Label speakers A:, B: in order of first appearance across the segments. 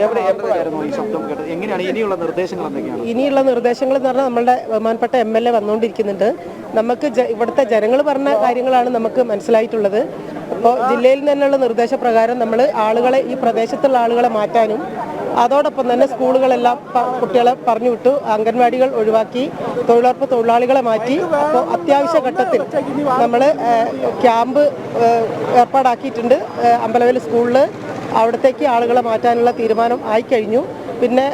A: എപ്പോഴായിരുന്നു ഈ ശബ്ദം കേട്ടത്? എങ്ങനെയാണ് ഇനിയുള്ള നിർദ്ദേശങ്ങൾ എന്തൊക്കെയാണ്?
B: ഇനിയുള്ള നിർദ്ദേശങ്ങൾ എന്ന് പറഞ്ഞാൽ നമ്മളുടെ ബഹുമാനപ്പെട്ട MLA വന്നുകൊണ്ടിരിക്കുന്നുണ്ട്. നമുക്ക് ഇവിടുത്തെ ജനങ്ങൾ പറഞ്ഞ കാര്യങ്ങളാണ് നമുക്ക് മനസ്സിലായിട്ടുള്ളത്. അപ്പോൾ ജില്ലയിൽ നിന്നുള്ള നിർദ്ദേശപ്രകാരം നമ്മൾ ആളുകളെ, ഈ പ്രദേശത്തുള്ള ആളുകളെ മാറ്റാനും അതോടൊപ്പം തന്നെ സ്കൂളുകളെല്ലാം കുട്ടികളെ പറഞ്ഞു വിട്ടു, അംഗൻവാടികൾ ഒഴിവാക്കി, തൊഴിലുറപ്പ് തൊഴിലാളികളെ മാറ്റി. അപ്പോൾ അത്യാവശ്യ ഘട്ടത്തിൽ നമ്മൾ ക്യാമ്പ് ഏർപ്പാടാക്കിയിട്ടുണ്ട് അമ്പലവയൽ സ്കൂളിൽ. അവിടത്തേക്ക് ആളുകളെ മാറ്റാനുള്ള തീരുമാനം ആയിക്കഴിഞ്ഞു. പിന്നെ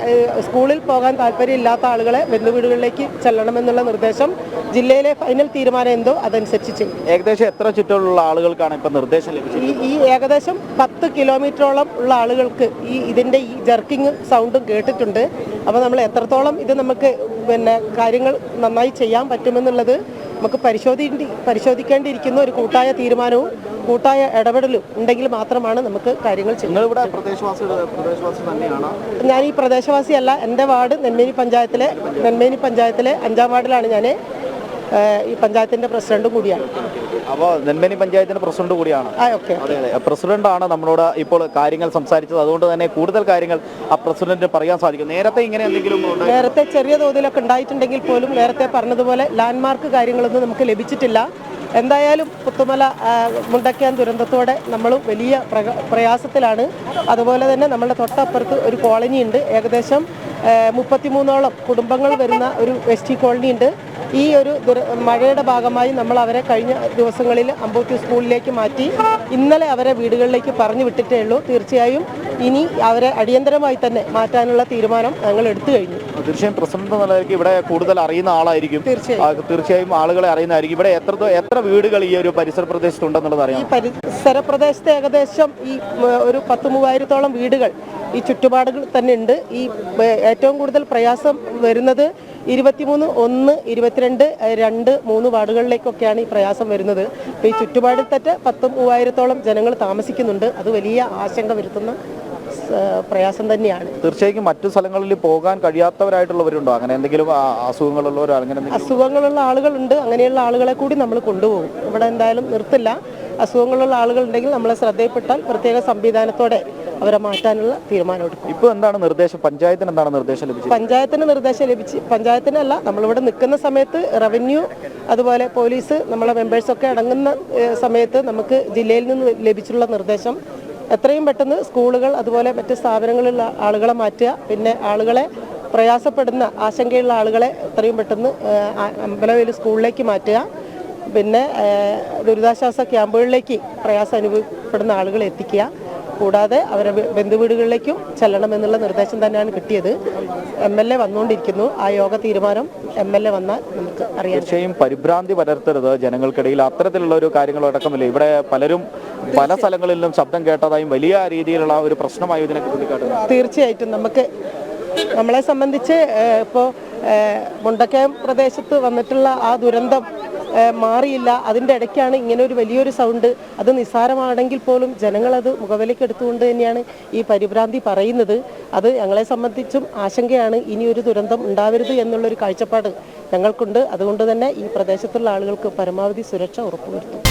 B: സ്കൂളിൽ പോകാൻ താല്പര്യമില്ലാത്ത ആളുകളെ ബന്ധുവീടുകളിലേക്ക് ചെല്ലണമെന്നുള്ള നിർദ്ദേശം ജില്ലയിലെ ഫൈനൽ തീരുമാനം എന്തോ അതനുസരിച്ച് ചെയ്യും.
A: ഏകദേശം എത്ര ചുറ്റുള്ള ആളുകൾക്കാണ് ഇപ്പം നിർദ്ദേശം ലഭിച്ചത്?
B: ഈ ഏകദേശം 10 കിലോമീറ്ററോളം ഉള്ള ആളുകൾക്ക് ഇതിൻ്റെ ഈ ജർക്കിങ് സൗണ്ടും കേട്ടിട്ടുണ്ട്. അപ്പോൾ നമ്മൾ എത്രത്തോളം ഇത് നമുക്ക് കാര്യങ്ങൾ നന്നായി ചെയ്യാൻ പറ്റുമെന്നുള്ളത് നമുക്ക് പരിശോധിക്കേണ്ടിയിരിക്കുന്ന ഒരു കൂട്ടായ തീരുമാനവും കൂട്ടായ ഇടപെടലും ഉണ്ടെങ്കിൽ മാത്രമാണ് നമുക്ക് കാര്യങ്ങൾ ചെയ്യുന്നത്. ഞാൻ ഈ പ്രദേശവാസിയല്ല. എൻ്റെ വാർഡ് നെന്മേനി പഞ്ചായത്തിലെ 5-ാം വാർഡിലാണ് ഞാൻ. ഈ പഞ്ചായത്തിൻ്റെ പ്രസിഡന്റും കൂടിയാണ്.
A: അപ്പോൾ നെന്മേനി പഞ്ചായത്തിന്റെ പ്രസിഡന്റ് കൂടിയാണ്.
B: ഓക്കെ,
A: അതെ അതെ, പ്രസിഡന്റാണ് നമ്മളോട് ഇപ്പോൾ കാര്യങ്ങൾ സംസാരിച്ചത്. അതുകൊണ്ട് തന്നെ കൂടുതൽ കാര്യങ്ങൾ ആ പ്രസിഡന്റിന് പറയാൻ സാധിക്കും. നേരത്തെ ഇങ്ങനെ എന്തെങ്കിലും
B: നേരത്തെ ചെറിയ തോതിലൊക്കെ ഉണ്ടായിട്ടുണ്ടെങ്കിൽ പോലും നേരത്തെ പറഞ്ഞതുപോലെ ലാൻഡ്മാർക്ക് കാര്യങ്ങളൊന്നും നമുക്ക് ലഭിച്ചിട്ടില്ല. എന്തായാലും പുത്തുമല മുണ്ടക്കയം ദുരന്തത്തോടെ നമ്മൾ വലിയ പ്രയാസത്തിലാണ്. അതുപോലെ തന്നെ നമ്മളുടെ തൊട്ടപ്പുറത്ത് ഒരു കോളനി ഉണ്ട്. ഏകദേശം 33ഓളം കുടുംബങ്ങൾ വരുന്ന ഒരു ST കോളനി ഉണ്ട്. ഈ ഒരു മഴയുടെ ഭാഗമായി നമ്മൾ അവരെ കഴിഞ്ഞ ദിവസങ്ങളിൽ അമ്പൂത്തി സ്കൂളിലേക്ക് മാറ്റി. ഇന്നലെ അവരെ വീടുകളിലേക്ക് പറഞ്ഞു വിട്ടിട്ടേ ഉള്ളൂ. തീർച്ചയായും ഇനി അവരെ അടിയന്തരമായി തന്നെ മാറ്റാനുള്ള തീരുമാനം ഞങ്ങൾ എടുത്തു കഴിഞ്ഞു.
A: തീർച്ചയായും പ്രസിഡന്റ് നിലയ്ക്ക് ഇവിടെ കൂടുതൽ അറിയുന്ന ആളായിരിക്കും. തീർച്ചയായും ആളുകളെ അറിയുന്നതായിരിക്കും. ഇവിടെ എത്ര വീടുകൾ ഈ ഒരു പരിസര പ്രദേശത്തുണ്ടെന്നുള്ളത് അറിയാം.
B: ഈ പരിസര പ്രദേശത്ത് ഏകദേശം ഈ ഒരു 10,000-3000-ഓളം വീടുകൾ ഈ ചുറ്റുപാടുകൾ തന്നെ ഉണ്ട്. ഈ ഏറ്റവും കൂടുതൽ പ്രയാസം വരുന്നത് 23, 1, 22, 2, 3 വാർഡുകളിലേക്കൊക്കെയാണ് ഈ പ്രയാസം വരുന്നത്. അപ്പോൾ ഈ ചുറ്റുപാടിൽ തന്നെ 10,000-3000-ഓളം ജനങ്ങൾ താമസിക്കുന്നുണ്ട്. അത് വലിയ ആശങ്ക വരുത്തുന്ന പ്രയാസം തന്നെയാണ്.
A: തീർച്ചയായും മറ്റു സ്ഥലങ്ങളിൽ പോകാൻ കഴിയാത്തവരായിട്ടുള്ളവരുണ്ടോ? അങ്ങനെ എന്തെങ്കിലും അസുഖങ്ങളുള്ളവരോ?
B: അസുഖങ്ങളുള്ള ആളുകളുണ്ട്. അങ്ങനെയുള്ള ആളുകളെ കൂടി നമ്മൾ കൊണ്ടുപോകും. ഇവിടെ എന്തായാലും നിർത്തില്ല. അസുഖങ്ങളുള്ള ആളുകളുണ്ടെങ്കിൽ നമ്മളെ ശ്രദ്ധയിൽപ്പെട്ടാൽ പ്രത്യേക സംവിധാനത്തോടെ അവരെ മാറ്റാനുള്ള തീരുമാനം എടുക്കും.
A: ഇപ്പോൾ എന്താണ് നിർദ്ദേശം? പഞ്ചായത്തിന് എന്താണ് നിർദ്ദേശം ലഭിച്ചത്?
B: പഞ്ചായത്തിനല്ല, നമ്മളിവിടെ നിൽക്കുന്ന സമയത്ത് റവന്യൂ, അതുപോലെ പോലീസ്, നമ്മളെ മെമ്പേഴ്സൊക്കെ അടങ്ങുന്ന സമയത്ത് നമുക്ക് ജില്ലയിൽ നിന്ന് ലഭിച്ചിട്ടുള്ള നിർദ്ദേശം എത്രയും പെട്ടെന്ന് സ്കൂളുകൾ അതുപോലെ മറ്റ് സ്ഥാപനങ്ങളിലുള്ള ആളുകളെ മാറ്റുക. പിന്നെ ആളുകളെ പ്രയാസപ്പെടുന്ന ആശങ്കയുള്ള ആളുകളെ എത്രയും പെട്ടെന്ന് അമ്പലവയൽ സ്കൂളിലേക്ക് മാറ്റുക. പിന്നെ ദുരിതാശ്വാസ ക്യാമ്പുകളിലേക്ക് പ്രയാസം അനുഭവപ്പെടുന്ന ആളുകളെ എത്തിക്കുക. കൂടാതെ അവരെ ബന്ധുവീടുകളിലേക്കും ചെല്ലണമെന്നുള്ള നിർദ്ദേശം തന്നെയാണ് കിട്ടിയത്. MLA വന്നുകൊണ്ടിരിക്കുന്നു. ആ യോഗ തീരുമാനം MLA വന്നാൽ നമുക്ക് അറിയാം.
A: തീർച്ചയായും പരിഭ്രാന്തി പടർത്തരുത് ജനങ്ങൾക്കിടയിൽ. അത്തരത്തിലുള്ള ഒരു കാര്യങ്ങളടക്കമില്ല. ഇവിടെ പലരും പല സ്ഥലങ്ങളിലും ശബ്ദം കേട്ടതായും വലിയ രീതിയിലുള്ള ഒരു പ്രശ്നമായി ഇതിനെ ചൂണ്ടിക്കാട്ടുന്നു.
B: തീർച്ചയായിട്ടും നമ്മളെ സംബന്ധിച്ച് ഇപ്പോൾ മുണ്ടക്കയം പ്രദേശത്ത് വന്നിട്ടുള്ള ആ ദുരന്തം മാറിയില്ല. അതിൻ്റെ ഇടയ്ക്കാണ് ഇങ്ങനെ ഒരു വലിയൊരു സൗണ്ട്. അത് നിസ്സാരമാണെങ്കിൽ പോലും ജനങ്ങളത് മുഖവിലേക്ക് എടുത്തുകൊണ്ട് തന്നെയാണ് ഈ പരിഭ്രാന്തി പറയുന്നത്. അത് ഞങ്ങളെ സംബന്ധിച്ചും ആശങ്കയാണ്. ഇനിയൊരു ദുരന്തം ഉണ്ടാവരുത് എന്നുള്ളൊരു കാഴ്ചപ്പാട് ഞങ്ങൾക്കുണ്ട്. അതുകൊണ്ട് തന്നെ ഈ പ്രദേശത്തുള്ള ആളുകൾക്ക് പരമാവധി സുരക്ഷ ഉറപ്പുവരുത്തും.